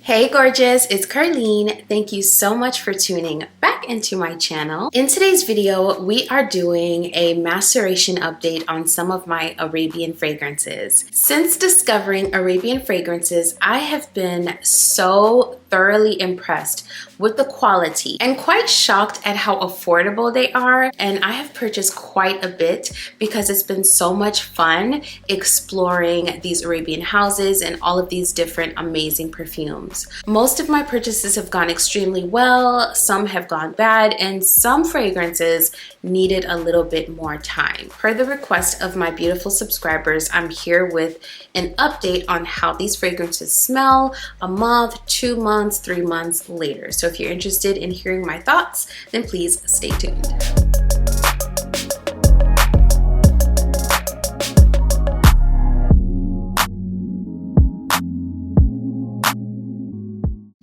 Hey gorgeous, it's Ker-leen. Thank you so much for tuning back into my channel. In today's video, we are doing a maceration update on some of my Arabian fragrances. Since discovering Arabian fragrances, I have been so thoroughly impressed with the quality and quite shocked at how affordable they are. And I have purchased quite a bit because it's been so much fun exploring these Arabian houses and all of these different amazing perfumes. Most of my purchases have gone extremely well, some have gone bad, and some fragrances needed a little bit more time. Per the request of my beautiful subscribers, I'm here with an update on how these fragrances smell a month, 2 months, 3 months later. So if you're interested in hearing my thoughts, then please stay tuned.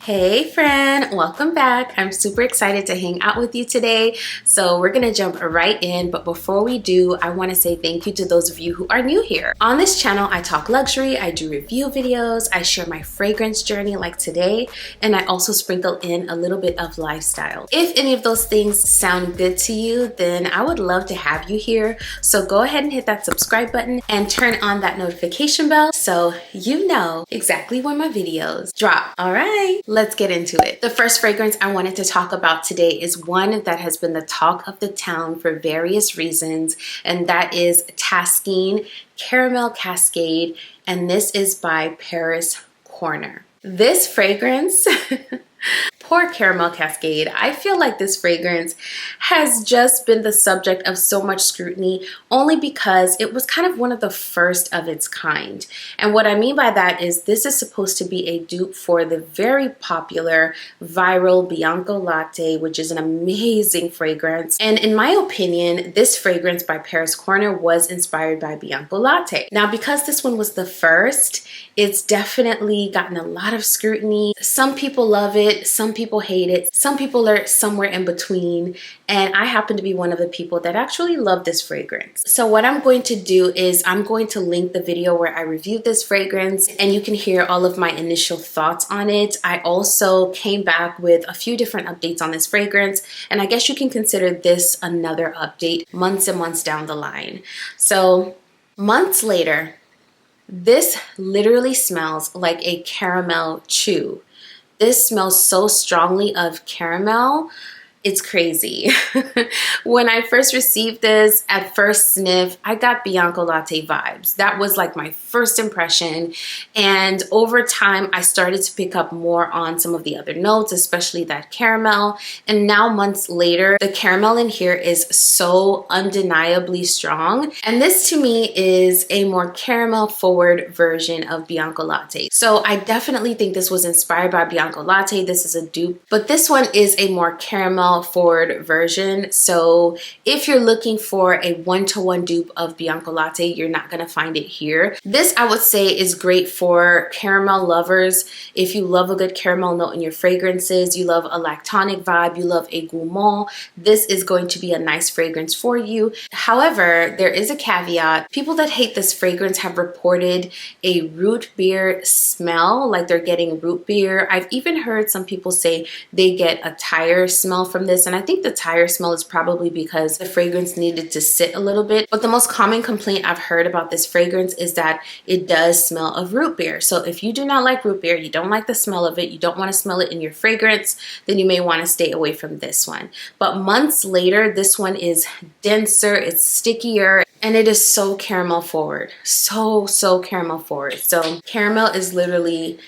Hey friend, welcome back. I'm super excited to hang out with you today. So we're gonna jump right in, but before we do, I wanna say thank you to those of you who are new here. On this channel, I talk luxury, I do review videos, I share my fragrance journey like today, and I also sprinkle in a little bit of lifestyle. If any of those things sound good to you, then I would love to have you here. So go ahead and hit that subscribe button and turn on that notification bell so you know exactly when my videos drop. All right. Let's get into it. The first fragrance I wanted to talk about today is one that has been the talk of the town for various reasons, and that is Cascade Caramel Cascade, and this is by Paris Corner. This fragrance poor Caramel Cascade. I feel like this fragrance has just been the subject of so much scrutiny only because it was kind of one of the first of its kind. And what I mean by that is this is supposed to be a dupe for the very popular viral Bianco Latte, which is an amazing fragrance. And in my opinion, this fragrance by Paris Corner was inspired by Bianco Latte. Now, because this one was the first, it's definitely gotten a lot of scrutiny. Some people love it, some people hate it, some people are somewhere in between, and I happen to be one of the people that actually love this fragrance. So what I'm going to do is I'm going to link the video where I reviewed this fragrance and you can hear all of my initial thoughts on it. I also came back with a few different updates on this fragrance, and I guess you can consider this another update months and months down the line. So months later, this literally smells like a caramel chew. This smells so strongly of caramel. It's crazy. When I first received this, at first sniff, I got Bianco Latte vibes. That was like my first impression. And over time, I started to pick up more on some of the other notes, especially that caramel. And now months later, the caramel in here is so undeniably strong. And this to me is a more caramel forward version of Bianco Latte. So I definitely think this was inspired by Bianco Latte. This is a dupe, but this one is a more caramel forward version. So if you're looking for a one-to-one dupe of Bianco Latte, you're not gonna find it here. This I would say is great for caramel lovers. If you love a good caramel note in your fragrances, you love a lactonic vibe, you love a gourmand, this is going to be a nice fragrance for you. However, there is a caveat. People that hate this fragrance have reported a root beer smell, like they're getting root beer. I've even heard some people say they get a tire smell from this, and I think the tire smell is probably because the fragrance needed to sit a little bit. But the most common complaint I've heard about this fragrance is that it does smell of root beer. So if you do not like root beer, you don't like the smell of it, you don't want to smell it in your fragrance, then you may want to stay away from this one. But months later, this one is denser, it's stickier, and it is so caramel forward. So caramel forward. So caramel is literally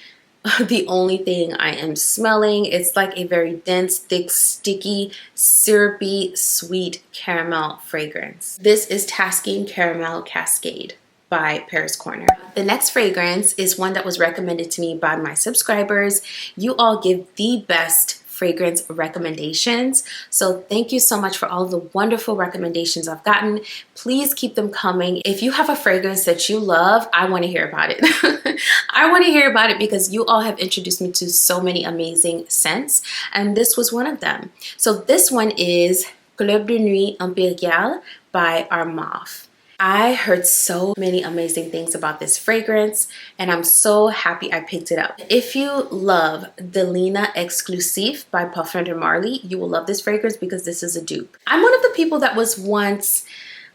the only thing I am smelling. It's like a very dense, thick, sticky, syrupy, sweet caramel fragrance. This is Cascade Caramel Cascade by Paris Corner. The next fragrance is one that was recommended to me by my subscribers. You all give the best fragrance recommendations. So thank you so much for all the wonderful recommendations I've gotten. Please keep them coming. If you have a fragrance that you love, I want to hear about it. I want to hear about it because you all have introduced me to so many amazing scents, and this was one of them. So this one is Club de Nuit Imperiale by Armaf. I heard so many amazing things about this fragrance, and I'm so happy I picked it up. If you love Delina Exclusive by Parfums de Marly, you will love this fragrance because this is a dupe. I'm one of the people that was once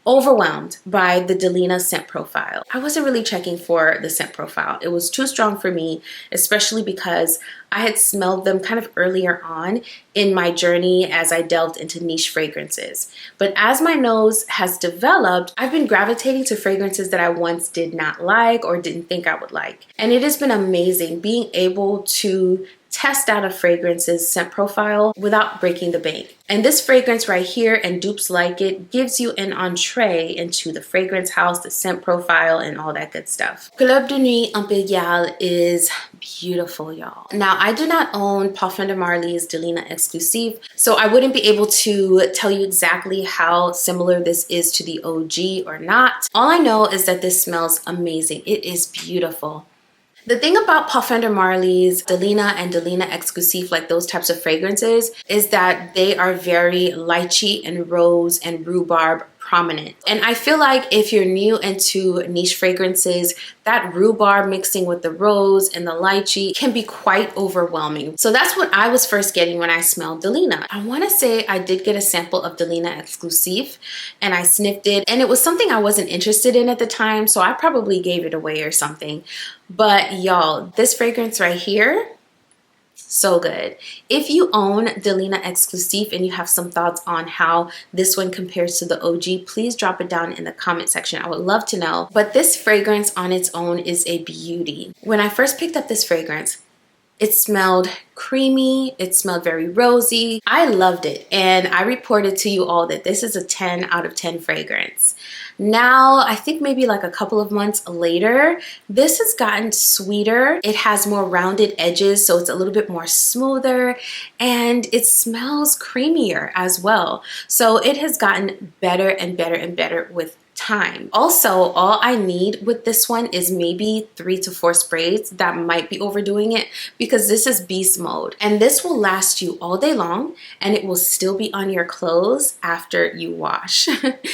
overwhelmed by the Delina scent profile. I wasn't really checking for the scent profile. It was too strong for me, especially because I had smelled them kind of earlier on in my journey as I delved into niche fragrances. But as my nose has developed, I've been gravitating to fragrances that I once did not like or didn't think I would like. And it has been amazing being able to test out a fragrance's scent profile without breaking the bank. And this fragrance right here, and dupes like it, gives you an entree into the fragrance house, the scent profile, and all that good stuff. Club de Nuit Imperiale is beautiful, y'all. Now, I do not own Parfums de Marly's Delina Exclusive, so I wouldn't be able to tell you exactly how similar this is to the OG or not. All I know is that this smells amazing. It is beautiful. The thing about Parfums de Marly's Delina and Delina Exclusive, like those types of fragrances, is that they are very lychee and rose and rhubarb prominent. And I feel like if you're new into niche fragrances, that rhubarb mixing with the rose and the lychee can be quite overwhelming. So that's what I was first getting when I smelled Delina. I want to say I did get a sample of Delina Exclusive and I sniffed it, and it was something I wasn't interested in at the time, so I probably gave it away or something. But y'all, this fragrance right here, so good. If you own Delina Exclusive and you have some thoughts on how this one compares to the OG, please drop it down in the comment section. I would love to know. But this fragrance on its own is a beauty. When I first picked up this fragrance, it smelled creamy, it smelled very rosy. I loved it, and I reported to you all that this is a 10 out of 10 fragrance. Now, I think maybe like a couple of months later, this has gotten sweeter. It has more rounded edges, so it's a little bit more smoother, and it smells creamier as well. So it has gotten better and better and better with time. Also, all I need with this one is maybe 3 to 4 sprays. That might be overdoing it because this is beast mode, and this will last you all day long, and it will still be on your clothes after you wash.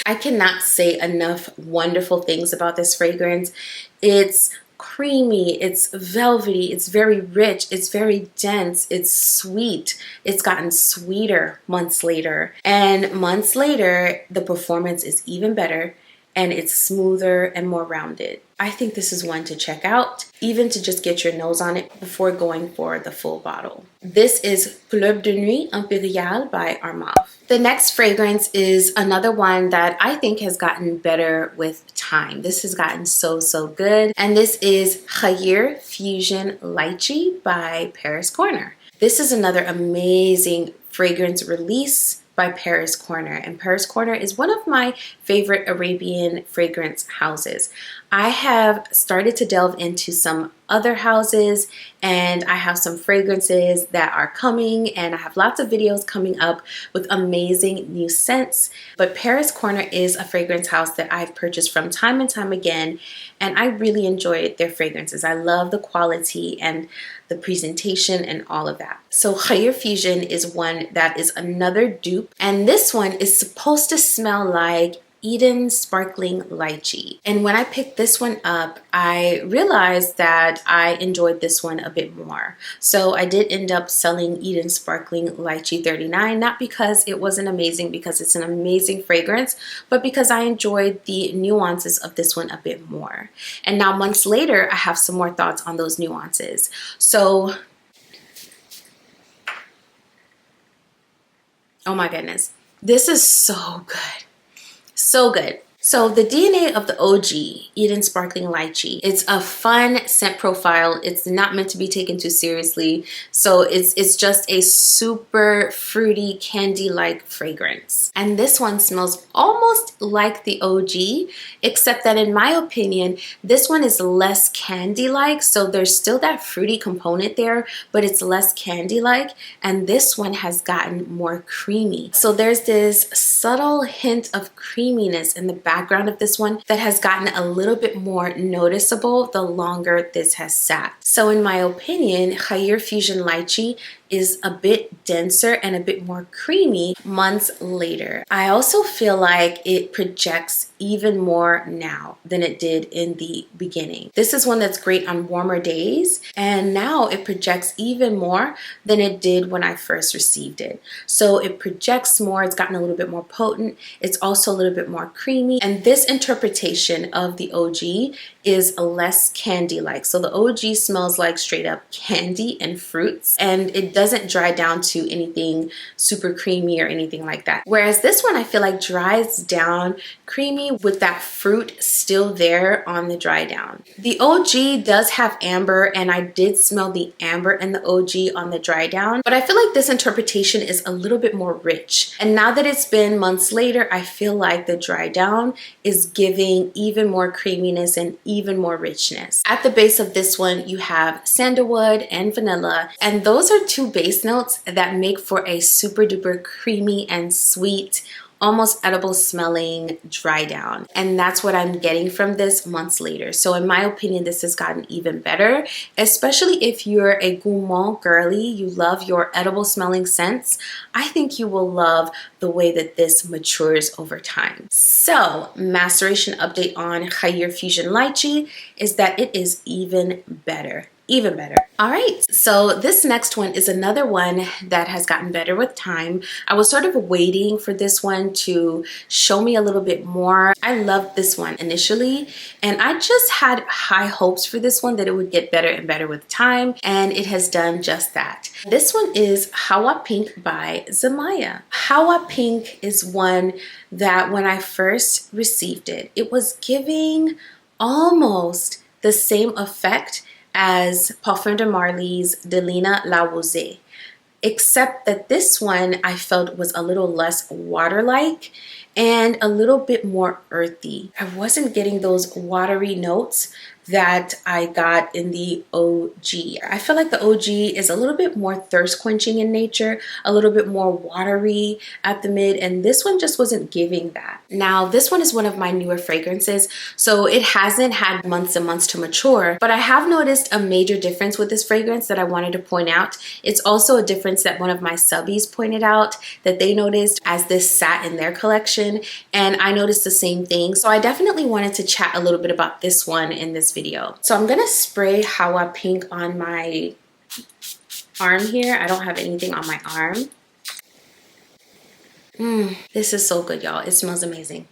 I cannot say enough wonderful things about this fragrance. It's creamy, it's velvety, it's very rich, it's very dense, it's sweet. It's gotten sweeter months later, and months later the performance is even better, and it's smoother and more rounded. I think this is one to check out, even to just get your nose on it before going for the full bottle. This is Club de Nuit Imperiale by Armaf. The next fragrance is another one that I think has gotten better with time. This has gotten so good, and this is Hawa Fusion Lychee by Paris Corner. This is another amazing fragrance release by Paris Corner, and Paris Corner is one of my favorite Arabian fragrance houses. I have started to delve into some other houses, and I have some fragrances that are coming, and I have lots of videos coming up with amazing new scents. But Paris Corner is a fragrance house that I've purchased from time and time again, and I really enjoy their fragrances. I love the quality and the presentation and all of that. So Hawa Fusion is one that is another dupe, and this one is supposed to smell like Eden Sparkling Lychee. And when I picked this one up, I realized that I enjoyed this one a bit more. So I did end up selling Eden Sparkling Lychee 39, not because it wasn't amazing, because it's an amazing fragrance, but because I enjoyed the nuances of this one a bit more. And now months later, I have some more thoughts on those nuances. So, oh my goodness, this is so good. So good. So the DNA of the OG, Eden Sparkling Lychee, it's a fun scent profile. It's not meant to be taken too seriously. So it's just a super fruity, candy-like fragrance. And this one smells almost like the OG, except that in my opinion, this one is less candy-like. So there's still that fruity component there, but it's less candy-like. And this one has gotten more creamy. So there's this subtle hint of creaminess in the background of this one that has gotten a little bit more noticeable the longer this has sat. So in my opinion, Hawa Fusion Lychee is a bit denser and a bit more creamy months later. I also feel like it projects even more now than it did in the beginning. This is one that's great on warmer days, and now it projects even more than it did when I first received it. So it projects more, it's gotten a little bit more potent, it's also a little bit more creamy, and this interpretation of the OG is less candy-like. So the OG smells like straight up candy and fruits, and it doesn't dry down to anything super creamy or anything like that. Whereas this one I feel like dries down creamy with that fruit still there on the dry down. The OG does have amber, and I did smell the amber in the OG on the dry down, but I feel like this interpretation is a little bit more rich. And now that it's been months later, I feel like the dry down is giving even more creaminess and even more richness. At the base of this one, you have sandalwood and vanilla, and those are two base notes that make for a super duper creamy and sweet, almost edible smelling dry down. And that's what I'm getting from this months later. So in my opinion, this has gotten even better, especially if you're a gourmand girly, you love your edible smelling scents. I think you will love the way that this matures over time. So maceration update on Hawa Fusion Lychee is that it is even better. Even better. All right, so this next one is another one that has gotten better with time. I was sort of waiting for this one to show me a little bit more. I loved this one initially, and I just had high hopes for this one that it would get better and better with time, and it has done just that. This one is Hawa Pink by Zamaya. Hawa Pink is one that when I first received it, it was giving almost the same effect as Parfum de Marly's Delina Exclusive, except that this one I felt was a little less water-like and a little bit more earthy. I wasn't getting those watery notes that I got in the OG. I feel like the OG is a little bit more thirst quenching in nature, a little bit more watery at the mid, and this one just wasn't giving that. Now, this one is one of my newer fragrances, so it hasn't had months and months to mature, but I have noticed a major difference with this fragrance that I wanted to point out. It's also a difference that one of my subbies pointed out that they noticed as this sat in their collection, and I noticed the same thing. So I definitely wanted to chat a little bit about this one in this video. So I'm gonna spray Hawa Pink on my arm here. I don't have anything on my arm. This is so good, y'all. It smells amazing.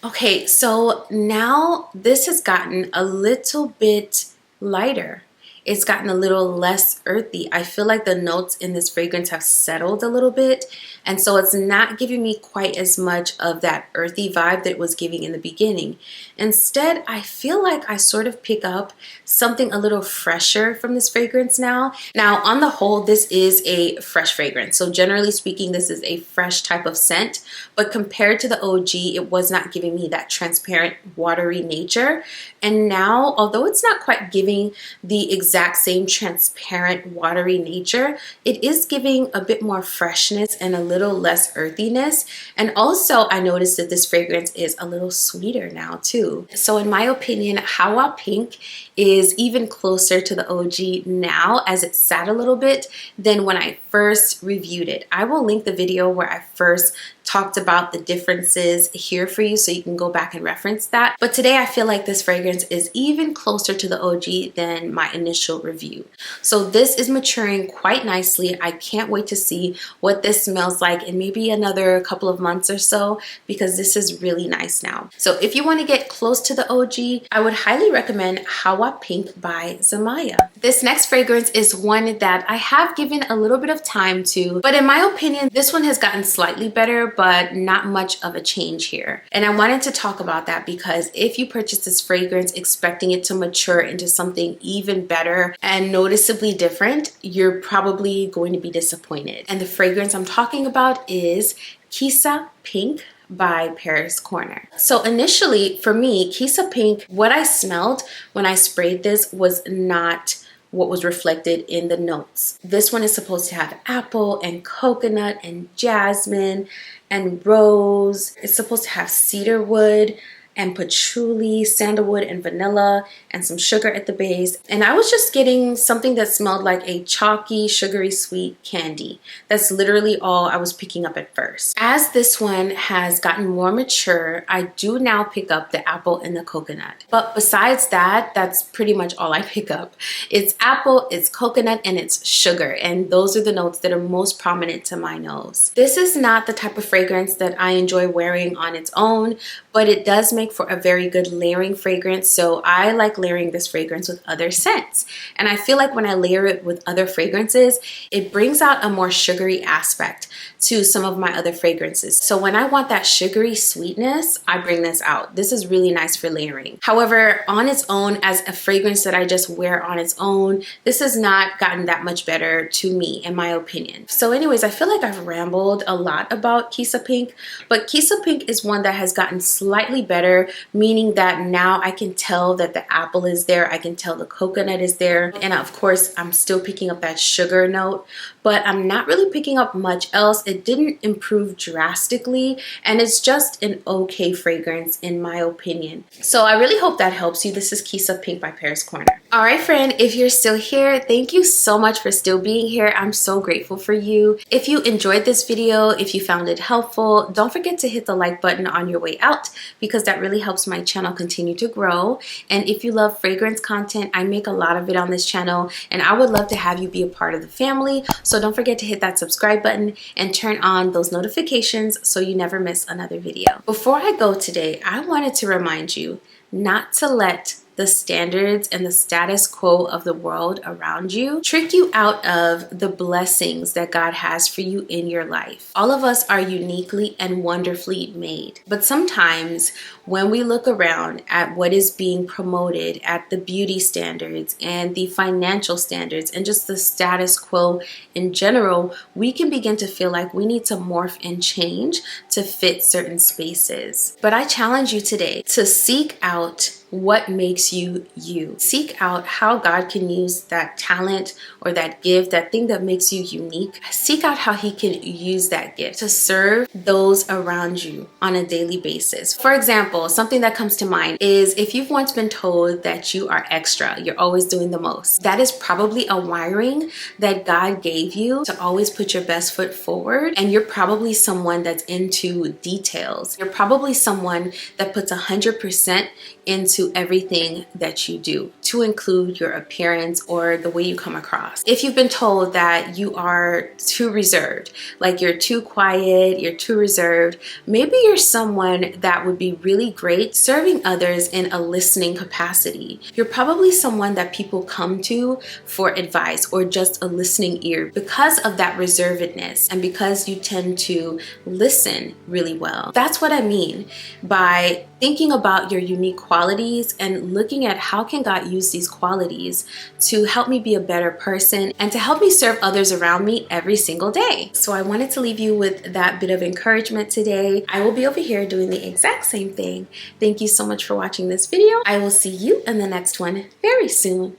Okay, so now this has gotten a little bit lighter. It's gotten a little less earthy. I feel like the notes in this fragrance have settled a little bit, and so it's not giving me quite as much of that earthy vibe that it was giving in the beginning. Instead, I feel like I sort of pick up something a little fresher from this fragrance now. Now, on the whole, this is a fresh fragrance. So generally speaking, this is a fresh type of scent, but compared to the OG, it was not giving me that transparent, watery nature. And now, although it's not quite giving the exact same transparent, watery nature, it is giving a bit more freshness and a little less earthiness. And also, I noticed that this fragrance is a little sweeter now too. So in my opinion, Hawa Pink is even closer to the OG now as it sat a little bit than when I first reviewed it. I will link the video where I first talked about the differences here for you so you can go back and reference that. But today I feel like this fragrance is even closer to the OG than my initial review. So this is maturing quite nicely. I can't wait to see what this smells like in maybe another couple of months or so, because this is really nice now. So if you want to get close to the OG, I would highly recommend Hawa Pink by Zamaya. This next fragrance is one that I have given a little bit of time to, but in my opinion, this one has gotten slightly better, but not much of a change here. And I wanted to talk about that because if you purchase this fragrance expecting it to mature into something even better and noticeably different, you're probably going to be disappointed. And the fragrance I'm talking about is Kissa Pink by Paris Corner. So initially for me, Kissa Pink, what I smelled when I sprayed this was not what was reflected in the notes. This one is supposed to have apple and coconut and jasmine and rose. It's supposed to have cedar wood and patchouli, sandalwood, and vanilla, and some sugar at the base. And I was just getting something that smelled like a chalky, sugary sweet candy. That's literally all I was picking up at first. As this one has gotten more mature, I do now pick up the apple and the coconut. But besides that, that's pretty much all I pick up. It's apple, it's coconut, and it's sugar. And those are the notes that are most prominent to my nose. This is not the type of fragrance that I enjoy wearing on its own, but it does make for a very good layering fragrance. So I like layering this fragrance with other scents. And I feel like when I layer it with other fragrances, it brings out a more sugary aspect to some of my other fragrances. So when I want that sugary sweetness, I bring this out. This is really nice for layering. However, on its own, as a fragrance that I just wear on its own, this has not gotten that much better to me, in my opinion. So anyways, I feel like I've rambled a lot about Kissa Pink, but Kissa Pink is one that has gotten slightly better, meaning that now I can tell that the apple is there, I can tell the coconut is there, and of course I'm still picking up that sugar note, but I'm not really picking up much else. It didn't improve drastically, and it's just an okay fragrance in my opinion. So I really hope that helps you. This is Kissa Pink by Paris Corner. All right, friend, if you're still here, thank you so much for still being here. I'm so grateful for you. If you enjoyed this video, if you found it helpful, don't forget to hit the like button on your way out, because that really helps my channel continue to grow. And if you love fragrance content, I make a lot of it on this channel, and I would love to have you be a part of the family. So don't forget to hit that subscribe button and turn on those notifications so you never miss another video. Before I go today, I wanted to remind you not to let the standards and the status quo of the world around you trick you out of the blessings that God has for you in your life. All of us are uniquely and wonderfully made. But sometimes when we look around at what is being promoted, at the beauty standards and the financial standards and just the status quo in general, we can begin to feel like we need to morph and change to fit certain spaces. But I challenge you today to seek out what makes you you. Seek out how God can use that talent or that gift, that thing that makes you unique. Seek out how He can use that gift to serve those around you on a daily basis. For example, something that comes to mind is if you've once been told that you are extra, you're always doing the most. That is probably a wiring that God gave you to always put your best foot forward. And you're probably someone that's into details. You're probably someone that puts 100% into everything that you do, to include your appearance or the way you come across. If you've been told that you are too reserved, like you're too quiet, you're too reserved, maybe you're someone that would be really great serving others in a listening capacity. You're probably someone that people come to for advice or just a listening ear because of that reservedness and because you tend to listen really well. That's what I mean by thinking about your unique qualities and looking at how can God use these qualities to help me be a better person and to help me serve others around me every single day. So I wanted to leave you with that bit of encouragement today. I will be over here doing the exact same thing. Thank you so much for watching this video. I will see you in the next one very soon.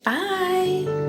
Bye.